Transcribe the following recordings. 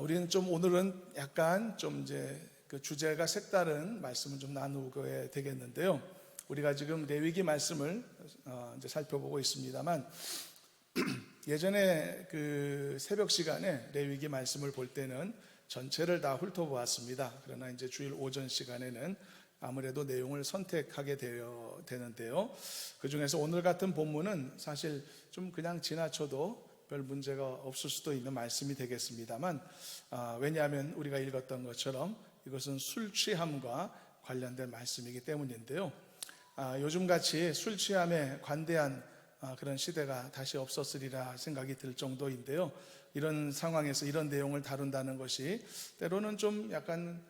우리는 좀 오늘은 약간 좀 이제 그 주제가 색다른 말씀을 좀 나누게 되겠는데요. 우리가 지금 레위기 말씀을 이제 살펴보고 있습니다만 예전에 그 새벽 시간에 레위기 말씀을 볼 때는 전체를 다 훑어보았습니다. 그러나 이제 주일 오전 시간에는 아무래도 내용을 선택하게 되는데요. 그 중에서 오늘 같은 본문은 사실 좀 그냥 지나쳐도 별 문제가 없을 수도 있는 말씀이 되겠습니다만, 왜냐하면 우리가 읽었던 것처럼 이것은 술 취함과 관련된 말씀이기 때문인데요. 요즘같이 술 취함에 관대한 그런 시대가 다시 없었으리라 생각이 들 정도인데요. 이런 상황에서 이런 내용을 다룬다는 것이 때로는 좀 약간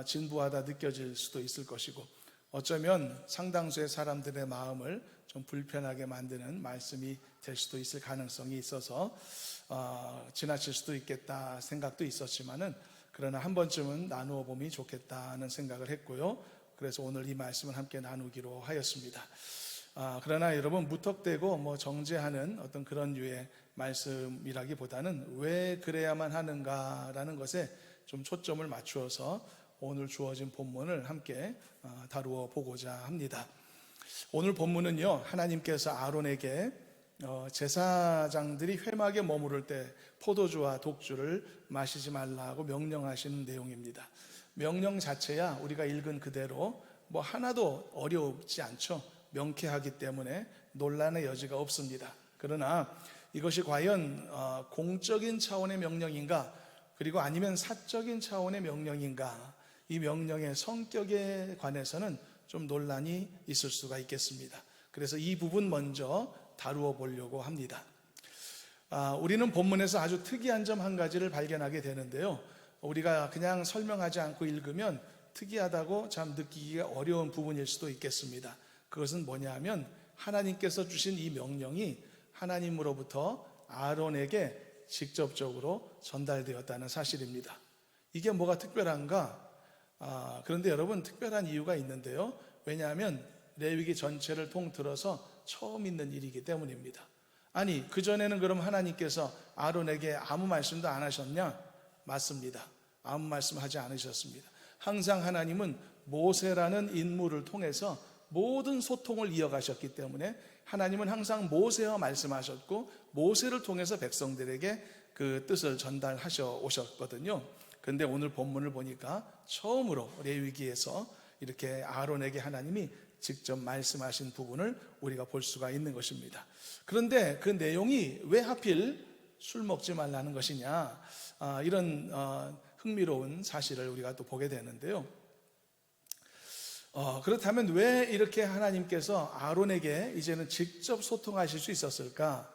진부하다 느껴질 수도 있을 것이고, 어쩌면 상당수의 사람들의 마음을 좀 불편하게 만드는 말씀이 될 수도 있을 가능성이 있어서 지나칠 수도 있겠다 생각도 있었지만은, 그러나 한 번쯤은 나누어 보면 좋겠다는 생각을 했고요. 그래서 오늘 이 말씀을 함께 나누기로 하였습니다. 그러나 여러분, 무턱대고 정죄하는 어떤 그런 류의 말씀이라기보다는 왜 그래야만 하는가라는 것에 좀 초점을 맞추어서 오늘 주어진 본문을 함께 다루어 보고자 합니다. 오늘 본문은요, 하나님께서 아론에게 제사장들이 회막에 머무를 때 포도주와 독주를 마시지 말라고 명령하시는 내용입니다. 명령 자체야 우리가 읽은 그대로 하나도 어렵지 않죠. 명쾌하기 때문에 논란의 여지가 없습니다. 그러나 이것이 과연 공적인 차원의 명령인가, 그리고 아니면 사적인 차원의 명령인가, 이 명령의 성격에 관해서는 좀 논란이 있을 수가 있겠습니다. 그래서 이 부분 먼저 다루어 보려고 합니다. 우리는 본문에서 아주 특이한 점 한 가지를 발견하게 되는데요. 우리가 그냥 설명하지 않고 읽으면 특이하다고 참 느끼기가 어려운 부분일 수도 있겠습니다. 그것은 뭐냐면, 하나님께서 주신 이 명령이 하나님으로부터 아론에게 직접적으로 전달되었다는 사실입니다. 이게 뭐가 특별한가? 그런데 여러분, 특별한 이유가 있는데요. 왜냐하면 레위기 전체를 통틀어서 처음 있는 일이기 때문입니다. 아니, 그전에는 그럼 하나님께서 아론에게 아무 말씀도 안 하셨냐? 맞습니다. 아무 말씀하지 않으셨습니다. 항상 하나님은 모세라는 인물을 통해서 모든 소통을 이어가셨기 때문에 하나님은 항상 모세와 말씀하셨고, 모세를 통해서 백성들에게 그 뜻을 전달하셔 오셨거든요. 그런데 오늘 본문을 보니까 처음으로 레위기에서 이렇게 아론에게 하나님이 직접 말씀하신 부분을 우리가 볼 수가 있는 것입니다. 그런데 그 내용이 왜 하필 술 먹지 말라는 것이냐, 이런 흥미로운 사실을 우리가 또 보게 되는데요. 그렇다면 왜 이렇게 하나님께서 아론에게 이제는 직접 소통하실 수 있었을까?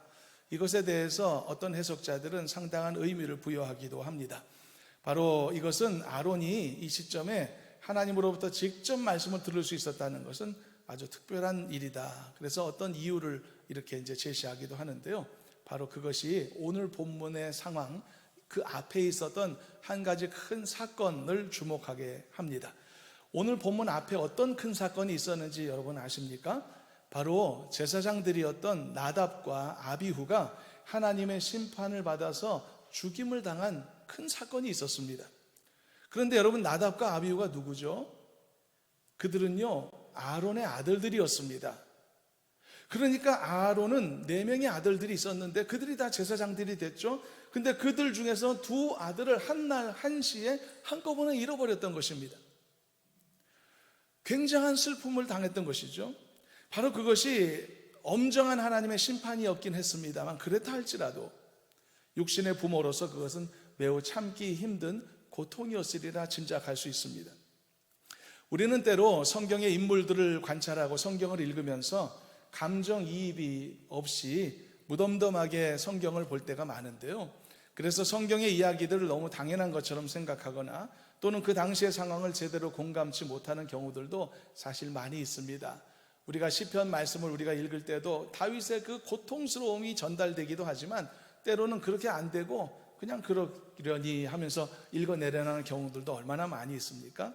이것에 대해서 어떤 해석자들은 상당한 의미를 부여하기도 합니다. 바로 이것은 아론이 이 시점에 하나님으로부터 직접 말씀을 들을 수 있었다는 것은 아주 특별한 일이다. 그래서 어떤 이유를 이렇게 이제 제시하기도 하는데요. 바로 그것이 오늘 본문의 상황, 그 앞에 있었던 한 가지 큰 사건을 주목하게 합니다. 오늘 본문 앞에 어떤 큰 사건이 있었는지 여러분 아십니까? 바로 제사장들이었던 나답과 아비후가 하나님의 심판을 받아서 죽임을 당한 큰 사건이 있었습니다. 그런데 여러분, 나답과 아비후가 누구죠? 그들은요, 아론의 아들들이었습니다. 그러니까 아론은 4명의 아들들이 있었는데 그들이 다 제사장들이 됐죠. 근데 그들 중에서 2 아들을 한날 한시에 한꺼번에 잃어버렸던 것입니다. 굉장한 슬픔을 당했던 것이죠. 바로 그것이 엄정한 하나님의 심판이었긴 했습니다만, 그렇다 할지라도 육신의 부모로서 그것은 매우 참기 힘든 고통이었으리라 짐작할 수 있습니다. 우리는 때로 성경의 인물들을 관찰하고 성경을 읽으면서 감정이입이 없이 무덤덤하게 성경을 볼 때가 많은데요. 그래서 성경의 이야기들을 너무 당연한 것처럼 생각하거나 또는 그 당시의 상황을 제대로 공감치 못하는 경우들도 사실 많이 있습니다. 우리가 시편 말씀을 우리가 읽을 때도 다윗의 그 고통스러움이 전달되기도 하지만, 때로는 그렇게 안 되고 그냥 그러려니 하면서 읽어내려는 경우들도 얼마나 많이 있습니까?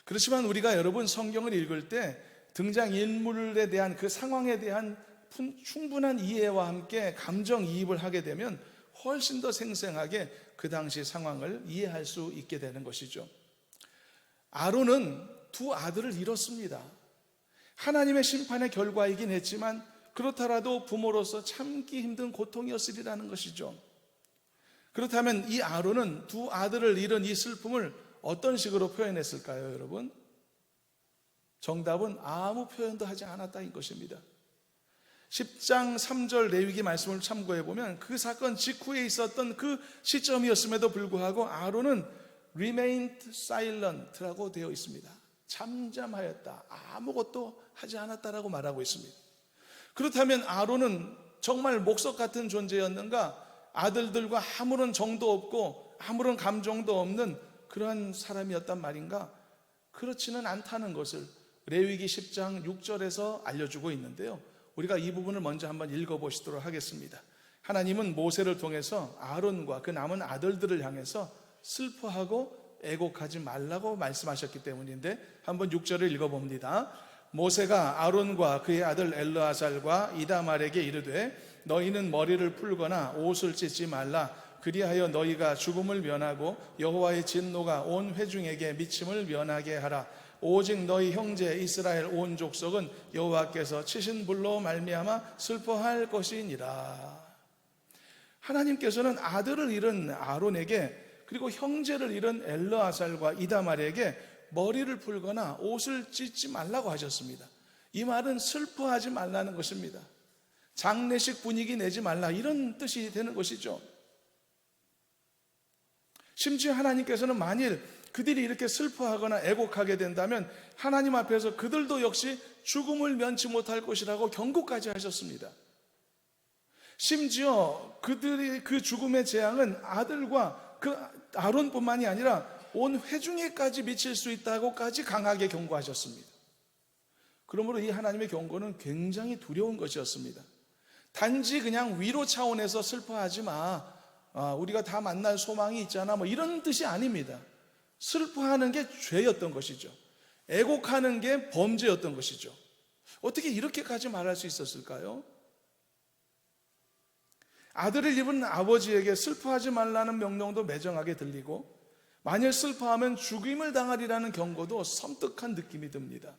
그렇지만 우리가 여러분, 성경을 읽을 때 등장인물에 대한 그 상황에 대한 충분한 이해와 함께 감정이입을 하게 되면 훨씬 더 생생하게 그 당시 상황을 이해할 수 있게 되는 것이죠. 아론은 두 아들을 잃었습니다. 하나님의 심판의 결과이긴 했지만 그렇더라도 부모로서 참기 힘든 고통이었으리라는 것이죠. 그렇다면 이 아론은 두 아들을 잃은 이 슬픔을 어떤 식으로 표현했을까요, 여러분? 정답은 아무 표현도 하지 않았다는 것입니다. 10장 3절 레위기 말씀을 참고해 보면 그 사건 직후에 있었던 그 시점이었음에도 불구하고 아론은 remained silent라고 되어 있습니다. 잠잠하였다, 아무것도 하지 않았다라고 말하고 있습니다. 그렇다면 아론은 정말 목석 같은 존재였는가? 아들들과 아무런 정도 없고 아무런 감정도 없는 그러한 사람이었단 말인가? 그렇지는 않다는 것을 레위기 10장 6절에서 알려주고 있는데요, 우리가 이 부분을 먼저 한번 읽어보시도록 하겠습니다. 하나님은 모세를 통해서 아론과 그 남은 아들들을 향해서 슬퍼하고 애곡하지 말라고 말씀하셨기 때문인데 한번 6절을 읽어봅니다. 모세가 아론과 그의 아들 엘르아살과 이다말에게 이르되 너희는 머리를 풀거나 옷을 찢지 말라. 그리하여 너희가 죽음을 면하고 여호와의 진노가 온 회중에게 미침을 면하게 하라. 오직 너희 형제 이스라엘 온 족속은 여호와께서 치신 불로 말미암아 슬퍼할 것이니라. 하나님께서는 아들을 잃은 아론에게 그리고 형제를 잃은 엘르아살과 이다말에게 머리를 풀거나 옷을 찢지 말라고 하셨습니다. 이 말은 슬퍼하지 말라는 것입니다. 장례식 분위기 내지 말라, 이런 뜻이 되는 것이죠. 심지어 하나님께서는 만일 그들이 이렇게 슬퍼하거나 애곡하게 된다면 하나님 앞에서 그들도 역시 죽음을 면치 못할 것이라고 경고까지 하셨습니다. 심지어 그들이 그 죽음의 재앙은 아들과 그 아론뿐만이 아니라 온 회중에까지 미칠 수 있다고까지 강하게 경고하셨습니다. 그러므로 이 하나님의 경고는 굉장히 두려운 것이었습니다. 단지 그냥 위로 차원에서 슬퍼하지 마, 우리가 다 만날 소망이 있잖아, 뭐 이런 뜻이 아닙니다. 슬퍼하는 게 죄였던 것이죠. 애곡하는 게 범죄였던 것이죠. 어떻게 이렇게까지 말할 수 있었을까요? 아들을 입은 아버지에게 슬퍼하지 말라는 명령도 매정하게 들리고 만일 슬퍼하면 죽임을 당하리라는 경고도 섬뜩한 느낌이 듭니다.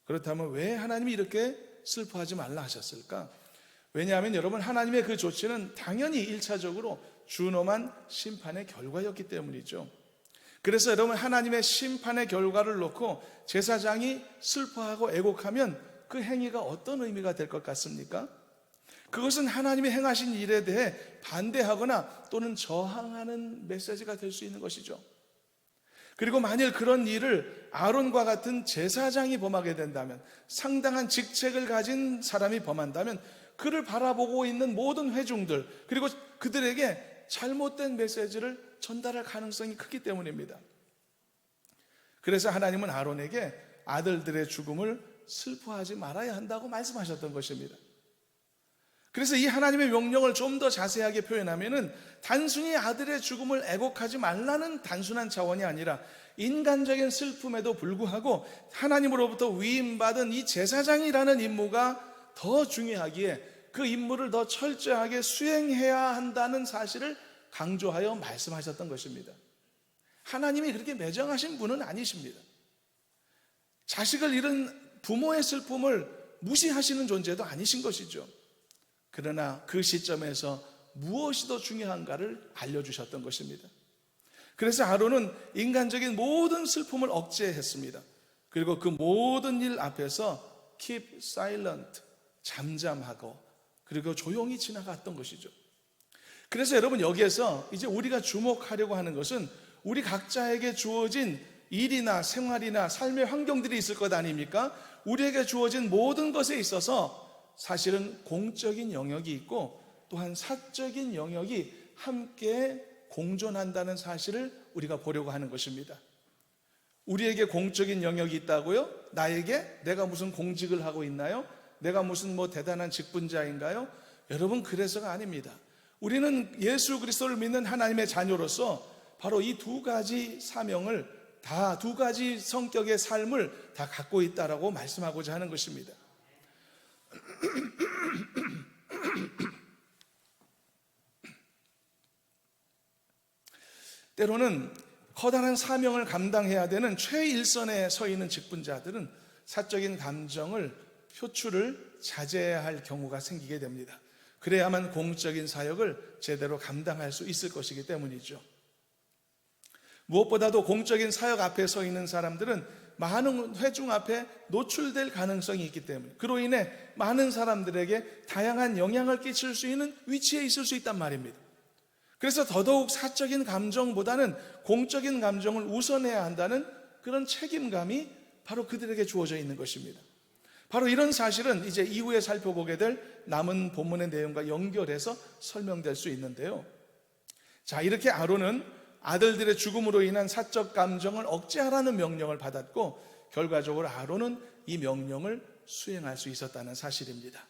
그렇다면 왜 하나님이 이렇게 슬퍼하지 말라 하셨을까? 왜냐하면 여러분, 하나님의 그 조치는 당연히 1차적으로 준엄한 심판의 결과였기 때문이죠. 그래서 여러분, 하나님의 심판의 결과를 놓고 제사장이 슬퍼하고 애곡하면 그 행위가 어떤 의미가 될 것 같습니까? 그것은 하나님이 행하신 일에 대해 반대하거나 또는 저항하는 메시지가 될 수 있는 것이죠. 그리고 만일 그런 일을 아론과 같은 제사장이 범하게 된다면, 상당한 직책을 가진 사람이 범한다면 그를 바라보고 있는 모든 회중들, 그리고 그들에게 잘못된 메시지를 전달할 가능성이 크기 때문입니다. 그래서 하나님은 아론에게 아들들의 죽음을 슬퍼하지 말아야 한다고 말씀하셨던 것입니다. 그래서 이 하나님의 명령을 좀 더 자세하게 표현하면은 단순히 아들의 죽음을 애곡하지 말라는 단순한 차원이 아니라 인간적인 슬픔에도 불구하고 하나님으로부터 위임받은 이 제사장이라는 임무가 더 중요하기에 그 임무를 더 철저하게 수행해야 한다는 사실을 강조하여 말씀하셨던 것입니다. 하나님이 그렇게 매정하신 분은 아니십니다. 자식을 잃은 부모의 슬픔을 무시하시는 존재도 아니신 것이죠. 그러나 그 시점에서 무엇이 더 중요한가를 알려주셨던 것입니다. 그래서 아론은 인간적인 모든 슬픔을 억제했습니다. 그리고 그 모든 일 앞에서 keep silent, 잠잠하고 그리고 조용히 지나갔던 것이죠. 그래서 여러분, 여기에서 이제 우리가 주목하려고 하는 것은 우리 각자에게 주어진 일이나 생활이나 삶의 환경들이 있을 것 아닙니까? 우리에게 주어진 모든 것에 있어서 사실은 공적인 영역이 있고 또한 사적인 영역이 함께 공존한다는 사실을 우리가 보려고 하는 것입니다. 우리에게 공적인 영역이 있다고요? 나에게? 내가 무슨 공직을 하고 있나요? 내가 무슨 대단한 직분자인가요? 여러분, 그래서가 아닙니다. 우리는 예수 그리스도를 믿는 하나님의 자녀로서 바로 이 두 가지 사명을 다, 두 가지 성격의 삶을 다 갖고 있다라고 말씀하고자 하는 것입니다. 때로는 커다란 사명을 감당해야 되는 최일선에 서 있는 직분자들은 사적인 감정을 표출을 자제해야 할 경우가 생기게 됩니다. 그래야만 공적인 사역을 제대로 감당할 수 있을 것이기 때문이죠. 무엇보다도 공적인 사역 앞에 서 있는 사람들은 많은 회중 앞에 노출될 가능성이 있기 때문에, 그로 인해 많은 사람들에게 다양한 영향을 끼칠 수 있는 위치에 있을 수 있단 말입니다. 그래서 더더욱 사적인 감정보다는 공적인 감정을 우선해야 한다는 그런 책임감이 바로 그들에게 주어져 있는 것입니다. 바로 이런 사실은 이제 이후에 살펴보게 될 남은 본문의 내용과 연결해서 설명될 수 있는데요. 자, 이렇게 아론은 아들들의 죽음으로 인한 사적 감정을 억제하라는 명령을 받았고, 결과적으로 아론은 이 명령을 수행할 수 있었다는 사실입니다.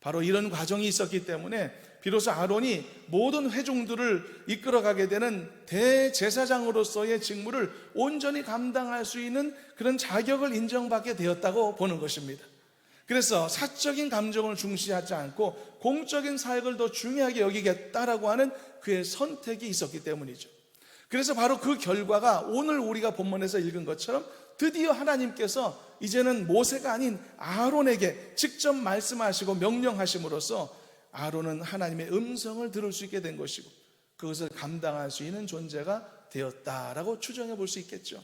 바로 이런 과정이 있었기 때문에 비로소 아론이 모든 회중들을 이끌어가게 되는 대제사장으로서의 직무를 온전히 감당할 수 있는 그런 자격을 인정받게 되었다고 보는 것입니다. 그래서 사적인 감정을 중시하지 않고 공적인 사역을 더 중요하게 여기겠다라고 하는 그의 선택이 있었기 때문이죠. 그래서 바로 그 결과가 오늘 우리가 본문에서 읽은 것처럼 드디어 하나님께서 이제는 모세가 아닌 아론에게 직접 말씀하시고 명령하심으로써 아론은 하나님의 음성을 들을 수 있게 된 것이고 그것을 감당할 수 있는 존재가 되었다라고 추정해 볼 수 있겠죠.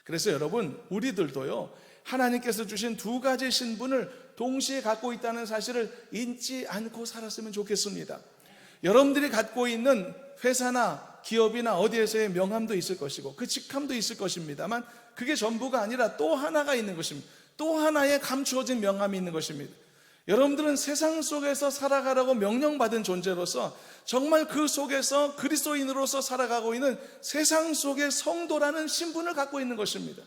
그래서 여러분, 우리들도요, 하나님께서 주신 두 가지 신분을 동시에 갖고 있다는 사실을 잊지 않고 살았으면 좋겠습니다. 여러분들이 갖고 있는 회사나 기업이나 어디에서의 명함도 있을 것이고 그 직함도 있을 것입니다만, 그게 전부가 아니라 또 하나가 있는 것입니다. 또 하나의 감추어진 명함이 있는 것입니다. 여러분들은 세상 속에서 살아가라고 명령받은 존재로서 정말 그 속에서 그리스도인으로서 살아가고 있는 세상 속의 성도라는 신분을 갖고 있는 것입니다.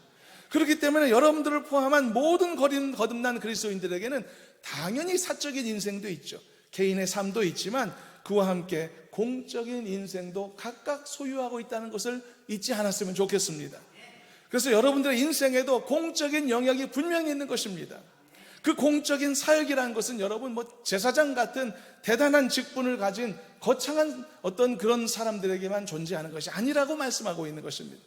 그렇기 때문에 여러분들을 포함한 모든 거듭난 그리스도인들에게는 당연히 사적인 인생도 있죠. 개인의 삶도 있지만 그와 함께 공적인 인생도 각각 소유하고 있다는 것을 잊지 않았으면 좋겠습니다. 그래서 여러분들의 인생에도 공적인 영역이 분명히 있는 것입니다. 그 공적인 사역이라는 것은 여러분 제사장 같은 대단한 직분을 가진 거창한 어떤 그런 사람들에게만 존재하는 것이 아니라고 말씀하고 있는 것입니다.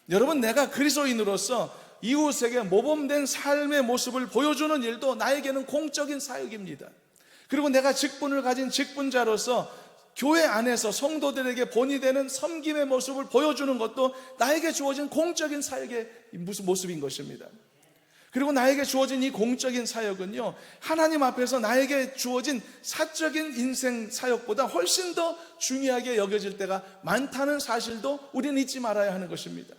여러분, 내가 그리스도인으로서 이웃에게 모범된 삶의 모습을 보여주는 일도 나에게는 공적인 사역입니다. 그리고 내가 직분을 가진 직분자로서 교회 안에서 성도들에게 본이 되는 섬김의 모습을 보여주는 것도 나에게 주어진 공적인 사역의 모습인 것입니다. 그리고 나에게 주어진 이 공적인 사역은요, 하나님 앞에서 나에게 주어진 사적인 인생 사역보다 훨씬 더 중요하게 여겨질 때가 많다는 사실도 우리는 잊지 말아야 하는 것입니다.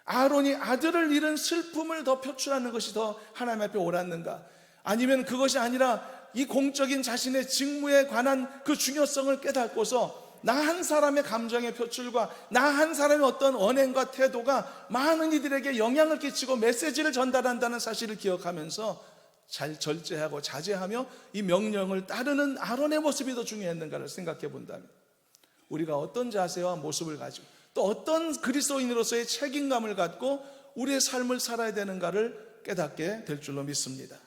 아론이 아들을 잃은 슬픔을 더 표출하는 것이 더 하나님 앞에 옳았는가? 아니면 그것이 아니라 이 공적인 자신의 직무에 관한 그 중요성을 깨닫고서 나 한 사람의 감정의 표출과 나 한 사람의 어떤 언행과 태도가 많은 이들에게 영향을 끼치고 메시지를 전달한다는 사실을 기억하면서 잘 절제하고 자제하며 이 명령을 따르는 아론의 모습이 더 중요했는가를 생각해 본다면, 우리가 어떤 자세와 모습을 가지고 또 어떤 그리스도인으로서의 책임감을 갖고 우리의 삶을 살아야 되는가를 깨닫게 될 줄로 믿습니다.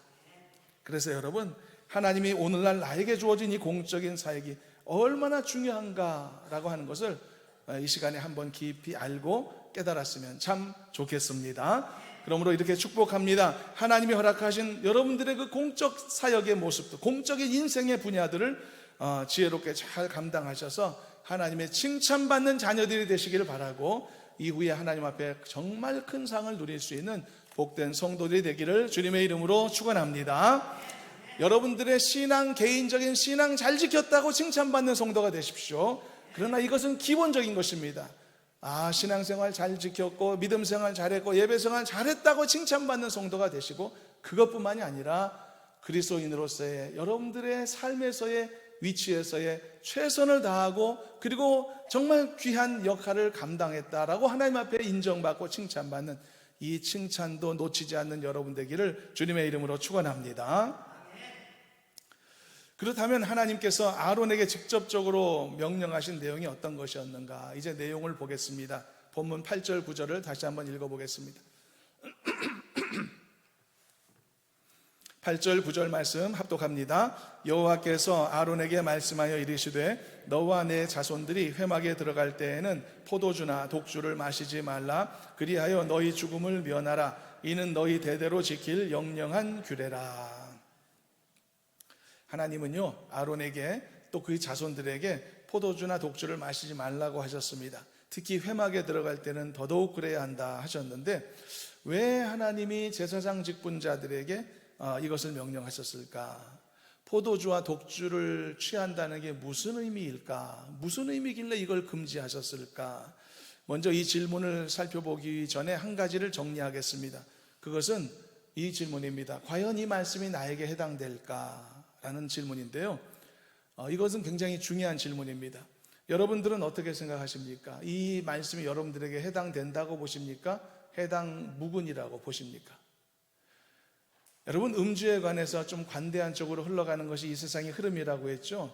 그래서 여러분, 하나님이 오늘날 나에게 주어진 이 공적인 사역이 얼마나 중요한가라고 하는 것을 이 시간에 한번 깊이 알고 깨달았으면 참 좋겠습니다. 그러므로 이렇게 축복합니다. 하나님이 허락하신 여러분들의 그 공적 사역의 모습도, 공적인 인생의 분야들을 지혜롭게 잘 감당하셔서 하나님의 칭찬받는 자녀들이 되시기를 바라고, 이후에 하나님 앞에 정말 큰 상을 누릴 수 있는 복된 성도들이 되기를 주님의 이름으로 축원합니다. 여러분들의 신앙, 개인적인 신앙 잘 지켰다고 칭찬받는 성도가 되십시오. 그러나 이것은 기본적인 것입니다. 신앙생활 잘 지켰고 믿음생활 잘했고 예배생활 잘했다고 칭찬받는 성도가 되시고, 그것뿐만이 아니라 그리스도인으로서의 여러분들의 삶에서의 위치에서의 최선을 다하고 그리고 정말 귀한 역할을 감당했다라고 하나님 앞에 인정받고 칭찬받는 이 칭찬도 놓치지 않는 여러분 되기를 주님의 이름으로 축원합니다. 그렇다면 하나님께서 아론에게 직접적으로 명령하신 내용이 어떤 것이었는가? 이제 내용을 보겠습니다. 본문 8절 9절을 다시 한번 읽어보겠습니다. 8절 9절 말씀 합독합니다. 여호와께서 아론에게 말씀하여 이르시되 너와 내 자손들이 회막에 들어갈 때에는 포도주나 독주를 마시지 말라. 그리하여 너희 죽음을 면하라. 이는 너희 대대로 지킬 영영한 규례라. 하나님은요, 아론에게 또 그 자손들에게 포도주나 독주를 마시지 말라고 하셨습니다. 특히 회막에 들어갈 때는 더더욱 그래야 한다 하셨는데, 왜 하나님이 제사장 직분자들에게 이것을 명령하셨을까? 포도주와 독주를 취한다는 게 무슨 의미일까? 무슨 의미길래 이걸 금지하셨을까? 먼저 이 질문을 살펴보기 전에 한 가지를 정리하겠습니다. 그것은 이 질문입니다. 과연 이 말씀이 나에게 해당될까? 라는 질문인데요, 이것은 굉장히 중요한 질문입니다. 여러분들은 어떻게 생각하십니까? 이 말씀이 여러분들에게 해당된다고 보십니까? 해당 무근이라고 보십니까? 여러분, 음주에 관해서 좀 관대한 쪽으로 흘러가는 것이 이 세상의 흐름이라고 했죠.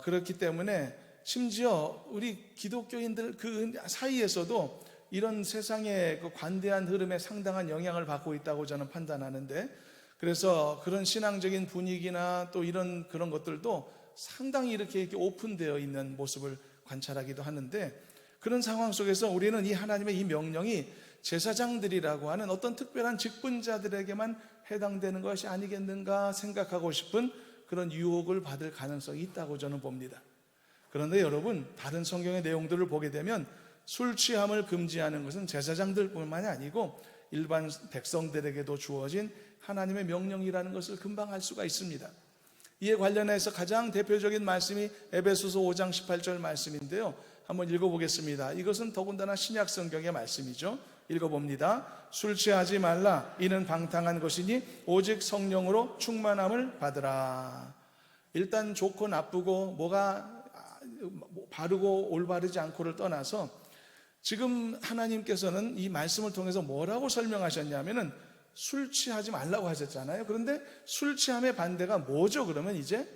그렇기 때문에 심지어 우리 기독교인들 그 사이에서도 이런 세상의 그 관대한 흐름에 상당한 영향을 받고 있다고 저는 판단하는데, 그래서 그런 신앙적인 분위기나 또 그런 것들도 상당히 이렇게 오픈되어 있는 모습을 관찰하기도 하는데, 그런 상황 속에서 우리는 이 하나님의 이 명령이 제사장들이라고 하는 어떤 특별한 직분자들에게만 해당되는 것이 아니겠는가 생각하고 싶은 그런 유혹을 받을 가능성이 있다고 저는 봅니다. 그런데 여러분, 다른 성경의 내용들을 보게 되면 술 취함을 금지하는 것은 제사장들뿐만이 아니고 일반 백성들에게도 주어진 하나님의 명령이라는 것을 금방 알 수가 있습니다. 이에 관련해서 가장 대표적인 말씀이 에베소서 5장 18절 말씀인데요, 한번 읽어보겠습니다. 이것은 더군다나 신약 성경의 말씀이죠. 읽어봅니다. 술 취하지 말라. 이는 방탕한 것이니 오직 성령으로 충만함을 받으라. 일단 좋고 나쁘고 뭐가 바르고 올바르지 않고를 떠나서 지금 하나님께서는 이 말씀을 통해서 뭐라고 설명하셨냐면은 술 취하지 말라고 하셨잖아요. 그런데 술 취함의 반대가 뭐죠? 그러면 이제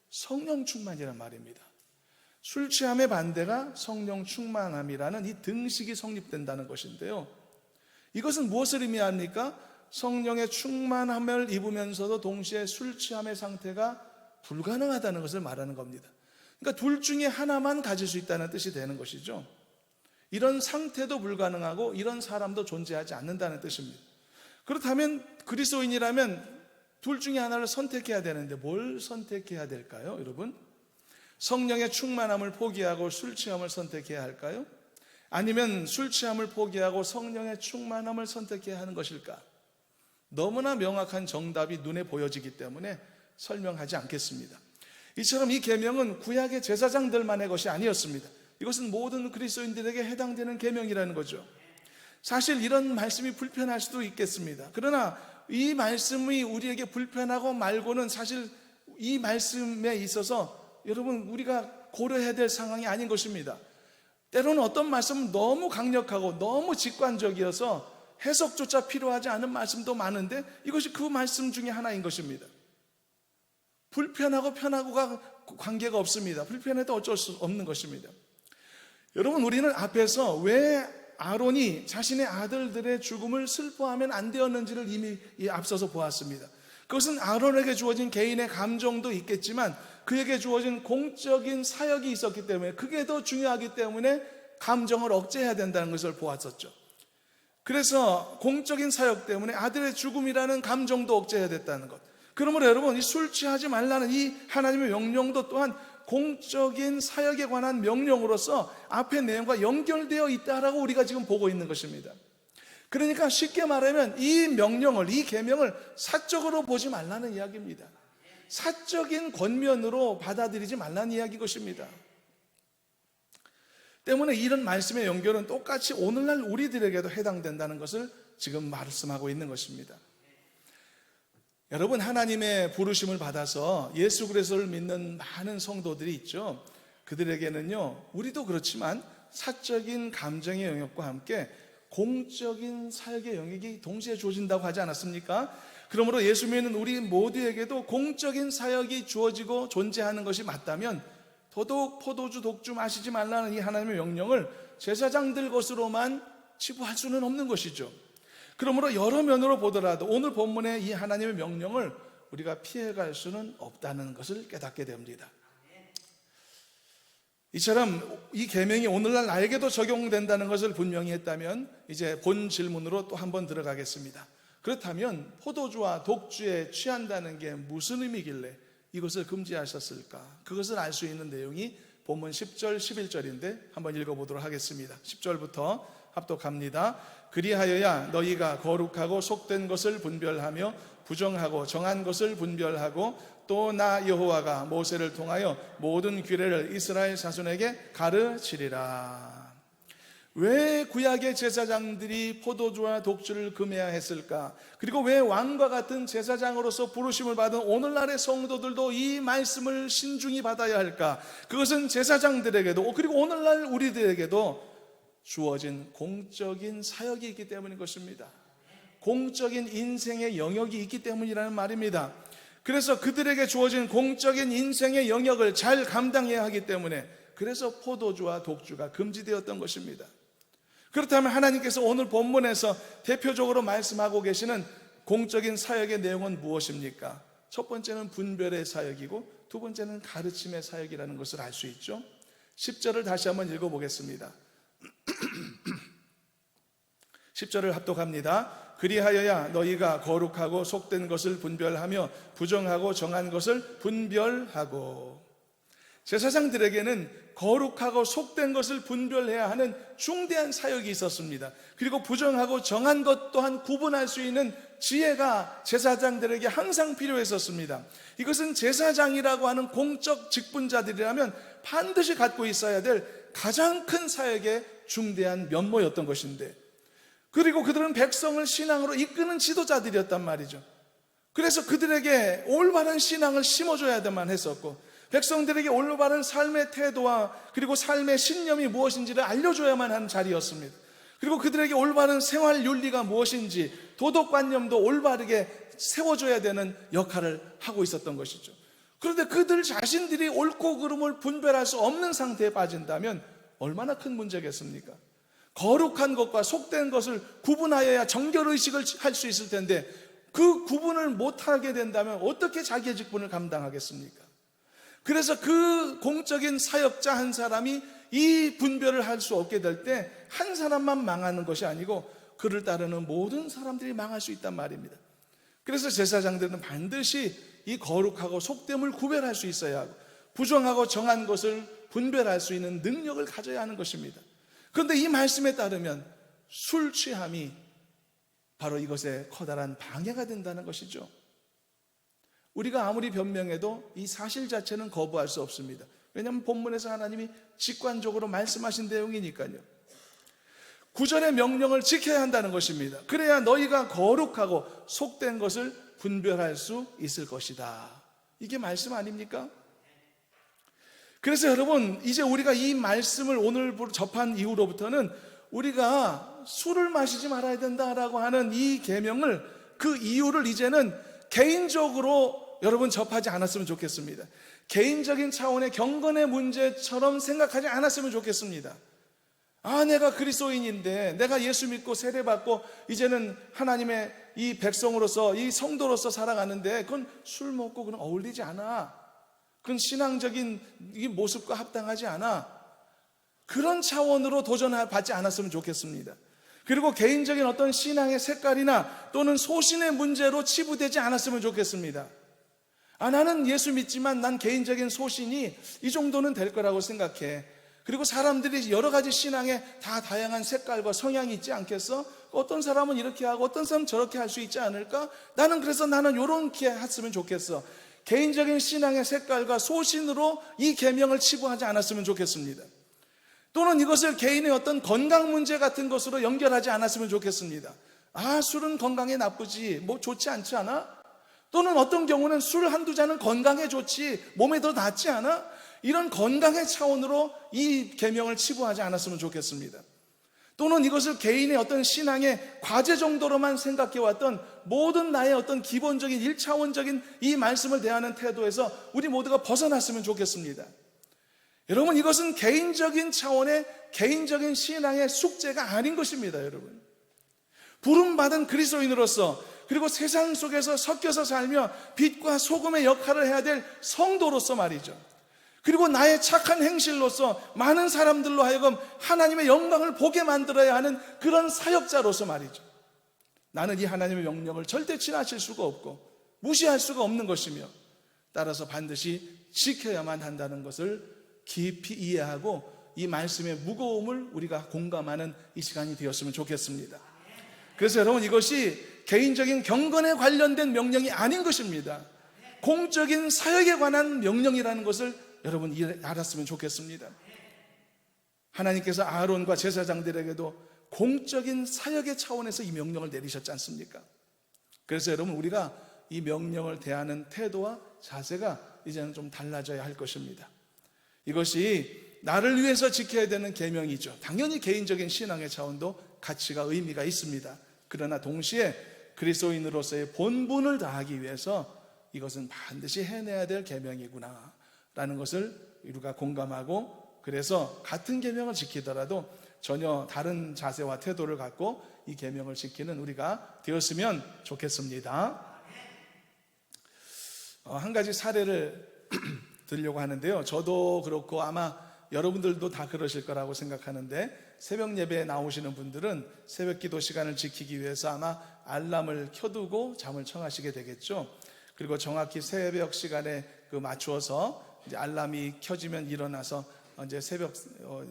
성령 충만이란 말입니다. 술 취함의 반대가 성령 충만함이라는 이 등식이 성립된다는 것인데요, 이것은 무엇을 의미합니까? 성령의 충만함을 입으면서도 동시에 술 취함의 상태가 불가능하다는 것을 말하는 겁니다. 그러니까 둘 중에 하나만 가질 수 있다는 뜻이 되는 것이죠. 이런 상태도 불가능하고 이런 사람도 존재하지 않는다는 뜻입니다. 그렇다면 그리스도인이라면 둘 중에 하나를 선택해야 되는데 뭘 선택해야 될까요, 여러분? 성령의 충만함을 포기하고 술 취함을 선택해야 할까요? 아니면 술 취함을 포기하고 성령의 충만함을 선택해야 하는 것일까? 너무나 명확한 정답이 눈에 보여지기 때문에 설명하지 않겠습니다. 이처럼 이 계명은 구약의 제사장들만의 것이 아니었습니다. 이것은 모든 그리스도인들에게 해당되는 계명이라는 거죠. 사실 이런 말씀이 불편할 수도 있겠습니다. 그러나 이 말씀이 우리에게 불편하고 말고는 사실 이 말씀에 있어서 여러분, 우리가 고려해야 될 상황이 아닌 것입니다. 때로는 어떤 말씀은 너무 강력하고 너무 직관적이어서 해석조차 필요하지 않은 말씀도 많은데 이것이 그 말씀 중에 하나인 것입니다. 불편하고 편하고가 관계가 없습니다. 불편해도 어쩔 수 없는 것입니다. 여러분, 우리는 앞에서 왜 아론이 자신의 아들들의 죽음을 슬퍼하면 안 되었는지를 이미 앞서서 보았습니다. 그것은 아론에게 주어진 개인의 감정도 있겠지만 그에게 주어진 공적인 사역이 있었기 때문에, 그게 더 중요하기 때문에 감정을 억제해야 된다는 것을 보았었죠. 그래서 공적인 사역 때문에 아들의 죽음이라는 감정도 억제해야 됐다는 것. 그러므로 여러분, 이 술 취하지 말라는 이 하나님의 명령도 또한 공적인 사역에 관한 명령으로서 앞의 내용과 연결되어 있다라고 우리가 지금 보고 있는 것입니다. 그러니까 쉽게 말하면 이 명령을, 이 계명을 사적으로 보지 말라는 이야기입니다. 사적인 권면으로 받아들이지 말라는 이야기 것입니다. 때문에 이런 말씀의 연결은 똑같이 오늘날 우리들에게도 해당된다는 것을 지금 말씀하고 있는 것입니다. 여러분, 하나님의 부르심을 받아서 예수 그리스도를 믿는 많은 성도들이 있죠. 그들에게는요, 우리도 그렇지만 사적인 감정의 영역과 함께 공적인 사역의 영역이 동시에 주어진다고 하지 않았습니까? 그러므로 예수 믿는 우리 모두에게도 공적인 사역이 주어지고 존재하는 것이 맞다면 더더욱 포도주, 독주 마시지 말라는 이 하나님의 명령을 제사장들 것으로만 치부할 수는 없는 것이죠. 그러므로 여러 면으로 보더라도 오늘 본문의 이 하나님의 명령을 우리가 피해갈 수는 없다는 것을 깨닫게 됩니다. 이처럼 이 계명이 오늘날 나에게도 적용된다는 것을 분명히 했다면 이제 본 질문으로 또 한번 들어가겠습니다. 그렇다면 포도주와 독주에 취한다는 게 무슨 의미길래 이것을 금지하셨을까? 그것을 알 수 있는 내용이 본문 10절, 11절인데 한번 읽어보도록 하겠습니다. 10절부터 합독합니다. 그리하여야 너희가 거룩하고 속된 것을 분별하며 부정하고 정한 것을 분별하고 또 나 여호와가 모세를 통하여 모든 규례를 이스라엘 자손에게 가르치리라. 왜 구약의 제사장들이 포도주와 독주를 금해야 했을까? 그리고 왜 왕과 같은 제사장으로서 부르심을 받은 오늘날의 성도들도 이 말씀을 신중히 받아야 할까? 그것은 제사장들에게도 그리고 오늘날 우리들에게도 주어진 공적인 사역이 있기 때문인 것입니다. 공적인 인생의 영역이 있기 때문이라는 말입니다. 그래서 그들에게 주어진 공적인 인생의 영역을 잘 감당해야 하기 때문에 그래서 포도주와 독주가 금지되었던 것입니다. 그렇다면 하나님께서 오늘 본문에서 대표적으로 말씀하고 계시는 공적인 사역의 내용은 무엇입니까? 첫 번째는 분별의 사역이고 두 번째는 가르침의 사역이라는 것을 알 수 있죠. 10절을 다시 한번 읽어보겠습니다. 10절을 합독합니다. 그리하여야 너희가 거룩하고 속된 것을 분별하며 부정하고 정한 것을 분별하고. 제사장들에게는 거룩하고 속된 것을 분별해야 하는 중대한 사역이 있었습니다. 그리고 부정하고 정한 것 또한 구분할 수 있는 지혜가 제사장들에게 항상 필요했었습니다. 이것은 제사장이라고 하는 공적 직분자들이라면 반드시 갖고 있어야 될 가장 큰 사역의 중대한 면모였던 것인데, 그리고 그들은 백성을 신앙으로 이끄는 지도자들이었단 말이죠. 그래서 그들에게 올바른 신앙을 심어줘야만 했었고, 백성들에게 올바른 삶의 태도와 그리고 삶의 신념이 무엇인지를 알려줘야만 하는 자리였습니다. 그리고 그들에게 올바른 생활 윤리가 무엇인지 도덕관념도 올바르게 세워줘야 되는 역할을 하고 있었던 것이죠. 그런데 그들 자신들이 옳고 그름을 분별할 수 없는 상태에 빠진다면 얼마나 큰 문제겠습니까? 거룩한 것과 속된 것을 구분하여야 정결의식을 할 수 있을 텐데 그 구분을 못하게 된다면 어떻게 자기의 직분을 감당하겠습니까? 그래서 그 공적인 사역자 한 사람이 이 분별을 할 수 없게 될 때 한 사람만 망하는 것이 아니고 그를 따르는 모든 사람들이 망할 수 있단 말입니다. 그래서 제사장들은 반드시 이 거룩하고 속됨을 구별할 수 있어야 하고 부정하고 정한 것을 분별할 수 있는 능력을 가져야 하는 것입니다. 그런데 이 말씀에 따르면 술 취함이 바로 이것에 커다란 방해가 된다는 것이죠. 우리가 아무리 변명해도 이 사실 자체는 거부할 수 없습니다. 왜냐하면 본문에서 하나님이 직관적으로 말씀하신 내용이니까요. 9절의 명령을 지켜야 한다는 것입니다. 그래야 너희가 거룩하고 속된 것을 분별할 수 있을 것이다. 이게 말씀 아닙니까? 그래서 여러분, 이제 우리가 이 말씀을 오늘 접한 이후로부터는 우리가 술을 마시지 말아야 된다라고 하는 이 계명을, 그 이유를 이제는 개인적으로 여러분 접하지 않았으면 좋겠습니다. 개인적인 차원의 경건의 문제처럼 생각하지 않았으면 좋겠습니다. 내가 그리스도인인데 내가 예수 믿고 세례받고 이제는 하나님의 이 백성으로서 이 성도로서 살아가는데 그건 술 먹고 그건 어울리지 않아. 그건 신앙적인 이 모습과 합당하지 않아. 그런 차원으로 도전받지 않았으면 좋겠습니다. 그리고 개인적인 어떤 신앙의 색깔이나 또는 소신의 문제로 치부되지 않았으면 좋겠습니다. 나는 예수 믿지만 난 개인적인 소신이 이 정도는 될 거라고 생각해. 그리고 사람들이 여러 가지 신앙에 다 다양한 색깔과 성향이 있지 않겠어? 어떤 사람은 이렇게 하고 어떤 사람은 저렇게 할 수 있지 않을까? 나는 이렇게 했으면 좋겠어. 개인적인 신앙의 색깔과 소신으로 이 계명을 치부하지 않았으면 좋겠습니다. 또는 이것을 개인의 어떤 건강 문제 같은 것으로 연결하지 않았으면 좋겠습니다. 술은 건강에 나쁘지, 좋지 않지 않아? 또는 어떤 경우는 술 한두 잔은 건강에 좋지, 몸에 더 낫지 않아? 이런 건강의 차원으로 이 계명을 치부하지 않았으면 좋겠습니다. 또는 이것을 개인의 어떤 신앙의 과제 정도로만 생각해왔던 모든 나의 어떤 기본적인 1차원적인 이 말씀을 대하는 태도에서 우리 모두가 벗어났으면 좋겠습니다. 여러분, 이것은 개인적인 차원의 개인적인 신앙의 숙제가 아닌 것입니다. 여러분, 부름받은 그리스도인으로서, 그리고 세상 속에서 섞여서 살며 빛과 소금의 역할을 해야 될 성도로서 말이죠. 그리고 나의 착한 행실로서 많은 사람들로 하여금 하나님의 영광을 보게 만들어야 하는 그런 사역자로서 말이죠. 나는 이 하나님의 명령을 절대 지나칠 수가 없고 무시할 수가 없는 것이며, 따라서 반드시 지켜야만 한다는 것을 깊이 이해하고 이 말씀의 무거움을 우리가 공감하는 이 시간이 되었으면 좋겠습니다. 그래서 여러분, 이것이 개인적인 경건에 관련된 명령이 아닌 것입니다. 공적인 사역에 관한 명령이라는 것을 여러분 알았으면 좋겠습니다. 하나님께서 아론과 제사장들에게도 공적인 사역의 차원에서 이 명령을 내리셨지 않습니까? 그래서 여러분, 우리가 이 명령을 대하는 태도와 자세가 이제는 좀 달라져야 할 것입니다. 이것이 나를 위해서 지켜야 되는 계명이죠. 당연히 개인적인 신앙의 차원도 가치가 의미가 있습니다. 그러나 동시에 그리스도인으로서의 본분을 다하기 위해서 이것은 반드시 해내야 될 계명이구나 라는 것을 우리가 공감하고, 그래서 같은 계명을 지키더라도 전혀 다른 자세와 태도를 갖고 이 계명을 지키는 우리가 되었으면 좋겠습니다. 한 가지 사례를 들려고 하는데요. 저도 그렇고 아마 여러분들도 다 그러실 거라고 생각하는데, 새벽 예배에 나오시는 분들은 새벽 기도 시간을 지키기 위해서 아마 알람을 켜두고 잠을 청하시게 되겠죠. 그리고 정확히 새벽 시간에 맞추어서 이제 알람이 켜지면 일어나서 이제 새벽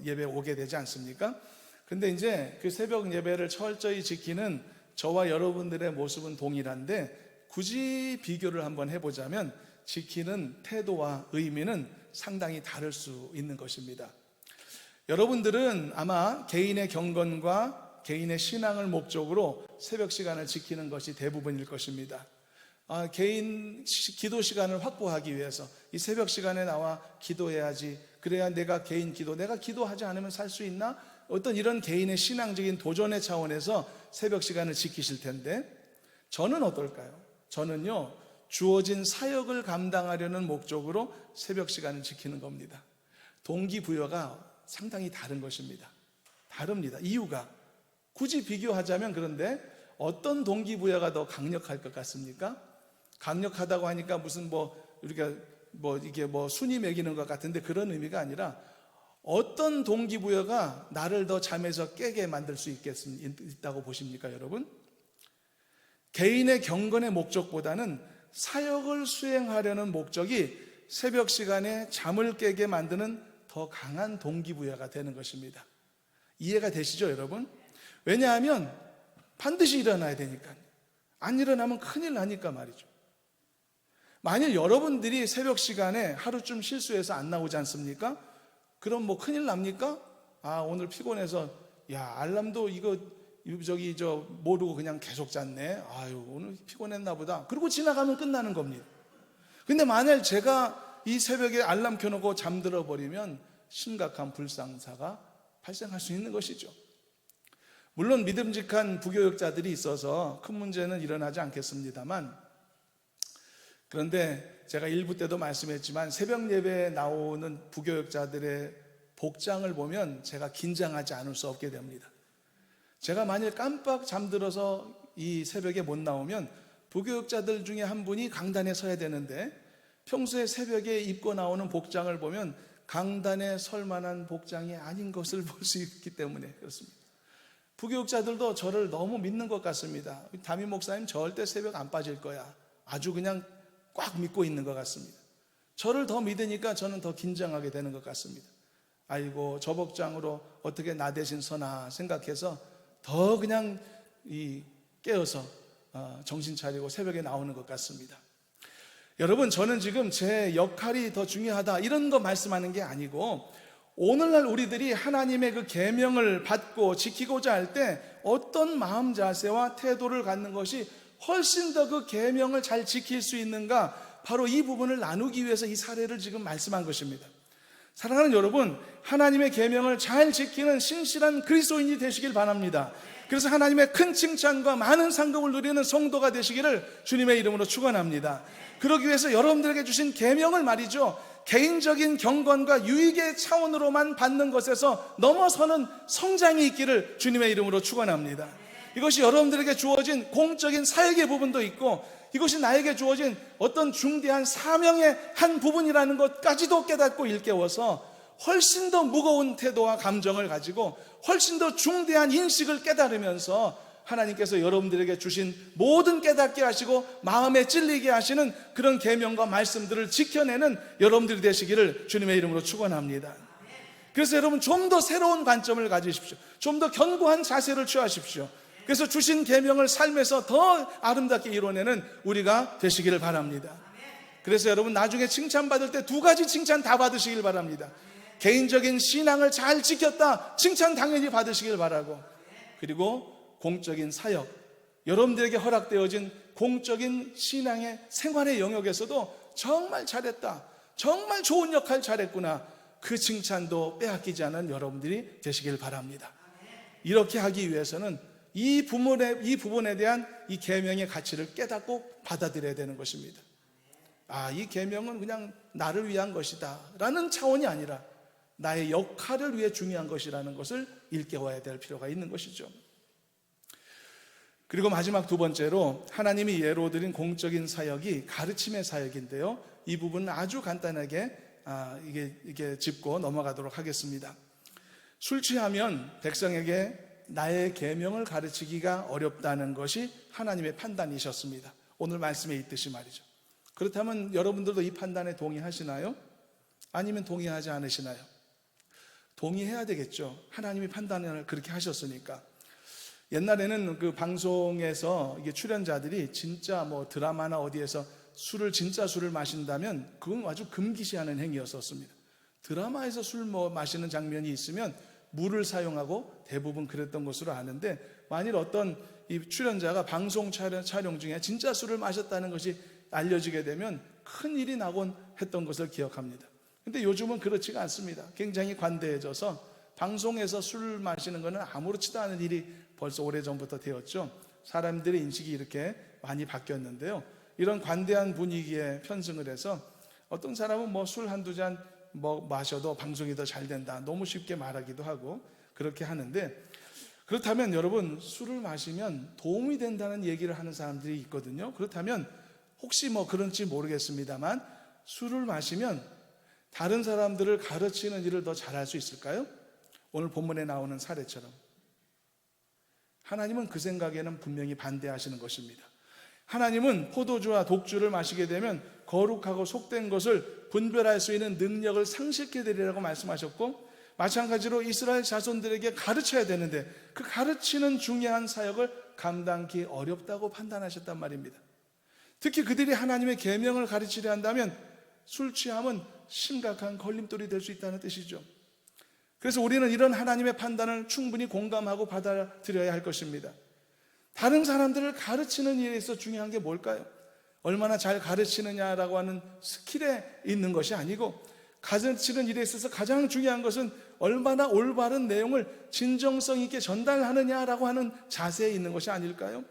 예배에 오게 되지 않습니까? 근데 이제 그 새벽 예배를 철저히 지키는 저와 여러분들의 모습은 동일한데, 굳이 비교를 한번 해보자면 지키는 태도와 의미는 상당히 다를 수 있는 것입니다. 여러분들은 아마 개인의 경건과 개인의 신앙을 목적으로 새벽 시간을 지키는 것이 대부분일 것입니다. 개인 기도 시간을 확보하기 위해서 이 새벽 시간에 나와 기도해야지, 그래야 내가 개인 기도, 내가 기도하지 않으면 살 수 있나? 어떤 이런 개인의 신앙적인 도전의 차원에서 새벽 시간을 지키실 텐데, 저는 어떨까요? 저는요, 주어진 사역을 감당하려는 목적으로 새벽 시간을 지키는 겁니다. 동기부여가 상당히 다른 것입니다. 다릅니다. 이유가 굳이 비교하자면, 그런데 어떤 동기부여가 더 강력할 것 같습니까? 강력하다고 하니까 무슨 우리가 이게 순위 매기는 것 같은데, 그런 의미가 아니라 어떤 동기부여가 나를 더 잠에서 깨게 만들 수 있다고 보십니까, 여러분? 개인의 경건의 목적보다는 사역을 수행하려는 목적이 새벽 시간에 잠을 깨게 만드는 더 강한 동기부여가 되는 것입니다. 이해가 되시죠, 여러분? 왜냐하면 반드시 일어나야 되니까요. 안 일어나면 큰일 나니까 말이죠. 만일 여러분들이 새벽 시간에 하루쯤 실수해서 안 나오지 않습니까? 그럼 큰일 납니까? 오늘 피곤해서 알람도 모르고 그냥 계속 잤네. 오늘 피곤했나 보다. 그리고 지나가면 끝나는 겁니다. 근데 만약 제가 이 새벽에 알람 켜놓고 잠들어 버리면 심각한 불상사가 발생할 수 있는 것이죠. 물론 믿음직한 부교역자들이 있어서 큰 문제는 일어나지 않겠습니다만, 그런데 제가 일부 때도 말씀했지만 새벽 예배에 나오는 부교역자들의 복장을 보면 제가 긴장하지 않을 수 없게 됩니다. 제가 만일 깜빡 잠들어서 이 새벽에 못 나오면 부교역자들 중에 한 분이 강단에 서야 되는데, 평소에 새벽에 입고 나오는 복장을 보면 강단에 설 만한 복장이 아닌 것을 볼 수 있기 때문에 그렇습니다. 부교역자들도 저를 너무 믿는 것 같습니다. 담임 목사님 절대 새벽 안 빠질 거야, 아주 그냥 꽉 믿고 있는 것 같습니다. 저를 더 믿으니까 저는 더 긴장하게 되는 것 같습니다. 아이고, 저 복장으로 어떻게 나 대신 서나 생각해서 더 그냥 깨어서 정신 차리고 새벽에 나오는 것 같습니다. 여러분, 저는 지금 제 역할이 더 중요하다 이런 거 말씀하는 게 아니고, 오늘날 우리들이 하나님의 그 계명을 받고 지키고자 할 때 어떤 마음 자세와 태도를 갖는 것이 훨씬 더 그 계명을 잘 지킬 수 있는가, 바로 이 부분을 나누기 위해서 이 사례를 지금 말씀한 것입니다. 사랑하는 여러분, 하나님의 계명을 잘 지키는 신실한 그리스도인이 되시길 바랍니다. 그래서 하나님의 큰 칭찬과 많은 상급을 누리는 성도가 되시기를 주님의 이름으로 축원합니다. 그러기 위해서 여러분들에게 주신 계명을 말이죠, 개인적인 경건과 유익의 차원으로만 받는 것에서 넘어서는 성장이 있기를 주님의 이름으로 축원합니다. 이것이 여러분들에게 주어진 공적인 사역의 부분도 있고, 이것이 나에게 주어진 어떤 중대한 사명의 한 부분이라는 것까지도 깨닫고 일깨워서 훨씬 더 무거운 태도와 감정을 가지고 훨씬 더 중대한 인식을 깨달으면서 하나님께서 여러분들에게 주신 모든 깨닫게 하시고 마음에 찔리게 하시는 그런 계명과 말씀들을 지켜내는 여러분들이 되시기를 주님의 이름으로 축원합니다. 그래서 여러분, 좀 더 새로운 관점을 가지십시오. 좀 더 견고한 자세를 취하십시오. 그래서 주신 계명을 삶에서 더 아름답게 이뤄내는 우리가 되시기를 바랍니다. 그래서 여러분, 나중에 칭찬받을 때 두 가지 칭찬 다 받으시길 바랍니다. 개인적인 신앙을 잘 지켰다, 칭찬 당연히 받으시길 바라고, 그리고 공적인 사역, 여러분들에게 허락되어진 공적인 신앙의 생활의 영역에서도 정말 잘했다, 정말 좋은 역할 잘했구나, 그 칭찬도 빼앗기지 않은 여러분들이 되시길 바랍니다. 이렇게 하기 위해서는 이 부분에 대한 이 계명의 가치를 깨닫고 받아들여야 되는 것입니다. 이 계명은 그냥 나를 위한 것이다 라는 차원이 아니라 나의 역할을 위해 중요한 것이라는 것을 일깨워야 될 필요가 있는 것이죠. 그리고 마지막 두 번째로 하나님이 예로 드린 공적인 사역이 가르침의 사역인데요, 이 부분은 아주 간단하게 이게 짚고 넘어가도록 하겠습니다. 술 취하면 백성에게 나의 계명을 가르치기가 어렵다는 것이 하나님의 판단이셨습니다. 오늘 말씀에 있듯이 말이죠. 그렇다면 여러분들도 이 판단에 동의하시나요? 아니면 동의하지 않으시나요? 동의해야 되겠죠. 하나님이 판단을 그렇게 하셨으니까. 옛날에는 그 방송에서 이게 출연자들이 진짜 뭐 드라마나 어디에서 진짜 술을 마신다면 그건 아주 금기시하는 행위였었습니다. 드라마에서 술 마시는 장면이 있으면 물을 사용하고 대부분 그랬던 것으로 아는데, 만일 어떤 이 출연자가 방송 촬영 중에 진짜 술을 마셨다는 것이 알려지게 되면 큰 일이 나곤 했던 것을 기억합니다. 근데 요즘은 그렇지가 않습니다. 굉장히 관대해져서 방송에서 술 마시는 것은 아무렇지도 않은 일이 벌써 오래전부터 되었죠. 사람들의 인식이 이렇게 많이 바뀌었는데요, 이런 관대한 분위기에 편승을 해서 어떤 사람은 술 한두 잔 마셔도 방송이 더 잘 된다, 너무 쉽게 말하기도 하고 그렇게 하는데, 그렇다면 여러분, 술을 마시면 도움이 된다는 얘기를 하는 사람들이 있거든요. 그렇다면 혹시 그런지 모르겠습니다만, 술을 마시면 다른 사람들을 가르치는 일을 더 잘할 수 있을까요? 오늘 본문에 나오는 사례처럼. 하나님은 그 생각에는 분명히 반대하시는 것입니다. 하나님은 포도주와 독주를 마시게 되면 거룩하고 속된 것을 분별할 수 있는 능력을 상실케 되리라고 말씀하셨고, 마찬가지로 이스라엘 자손들에게 가르쳐야 되는데 그 가르치는 중요한 사역을 감당하기 어렵다고 판단하셨단 말입니다. 특히 그들이 하나님의 계명을 가르치려 한다면 술 취함은 심각한 걸림돌이 될 수 있다는 뜻이죠. 그래서 우리는 이런 하나님의 판단을 충분히 공감하고 받아들여야 할 것입니다. 다른 사람들을 가르치는 일에 있어 중요한 게 뭘까요? 얼마나 잘 가르치느냐라고 하는 스킬에 있는 것이 아니고, 가르치는 일에 있어서 가장 중요한 것은 얼마나 올바른 내용을 진정성 있게 전달하느냐라고 하는 자세에 있는 것이 아닐까요?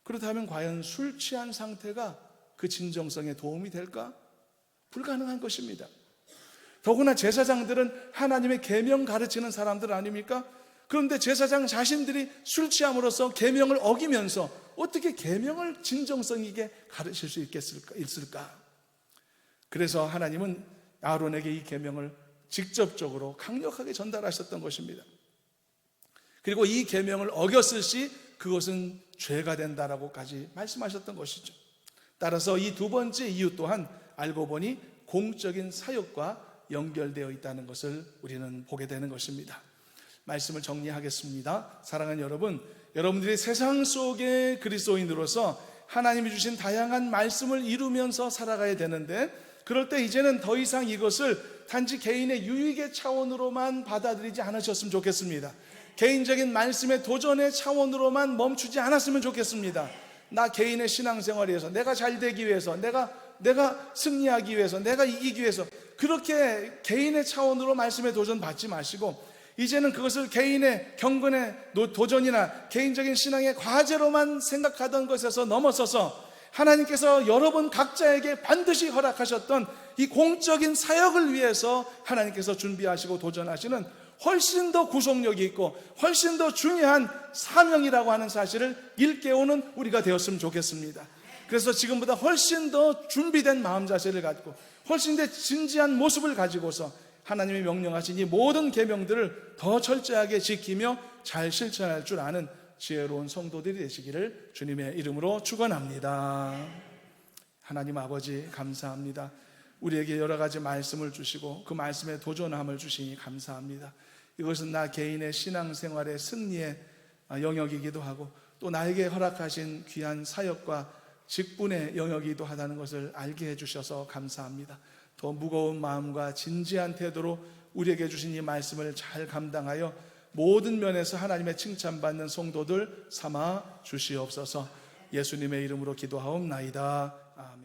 그렇다면 과연 술 취한 상태가 그 진정성에 도움이 될까? 불가능한 것입니다. 더구나 제사장들은 하나님의 계명 가르치는 사람들 아닙니까? 그런데 제사장 자신들이 술 취함으로써 계명을 어기면서 어떻게 계명을 진정성 있게 가르칠 수 있을까? 그래서 하나님은 아론에게 이 계명을 직접적으로 강력하게 전달하셨던 것입니다. 그리고 이 계명을 어겼을 시 그것은 죄가 된다라고까지 말씀하셨던 것이죠. 따라서 이 두 번째 이유 또한 알고 보니 공적인 사역과 연결되어 있다는 것을 우리는 보게 되는 것입니다. 말씀을 정리하겠습니다. 사랑하는 여러분, 여러분들이 세상 속의 그리스도인으로서 하나님이 주신 다양한 말씀을 이루면서 살아가야 되는데, 그럴 때 이제는 더 이상 이것을 단지 개인의 유익의 차원으로만 받아들이지 않으셨으면 좋겠습니다. 개인적인 말씀의 도전의 차원으로만 멈추지 않았으면 좋겠습니다. 나 개인의 신앙생활에서 내가 잘 되기 위해서, 내가 승리하기 위해서, 내가 이기기 위해서 그렇게 개인의 차원으로 말씀의 도전 받지 마시고, 이제는 그것을 개인의 경건의 도전이나 개인적인 신앙의 과제로만 생각하던 것에서 넘어서서 하나님께서 여러분 각자에게 반드시 허락하셨던 이 공적인 사역을 위해서 하나님께서 준비하시고 도전하시는 훨씬 더 구속력이 있고 훨씬 더 중요한 사명이라고 하는 사실을 일깨우는 우리가 되었으면 좋겠습니다. 그래서 지금보다 훨씬 더 준비된 마음 자세를 갖고 훨씬 더 진지한 모습을 가지고서 하나님이 명령하신 이 모든 계명들을 더 철저하게 지키며 잘 실천할 줄 아는 지혜로운 성도들이 되시기를 주님의 이름으로 축원합니다. 하나님 아버지 감사합니다. 우리에게 여러 가지 말씀을 주시고 그 말씀에 도전함을 주시니 감사합니다. 이것은 나 개인의 신앙생활의 승리의 영역이기도 하고 또 나에게 허락하신 귀한 사역과 직분의 영역이기도 하다는 것을 알게 해주셔서 감사합니다. 더 무거운 마음과 진지한 태도로 우리에게 주신 이 말씀을 잘 감당하여 모든 면에서 하나님의 칭찬받는 성도들 삼아 주시옵소서. 예수님의 이름으로 기도하옵나이다. 아멘.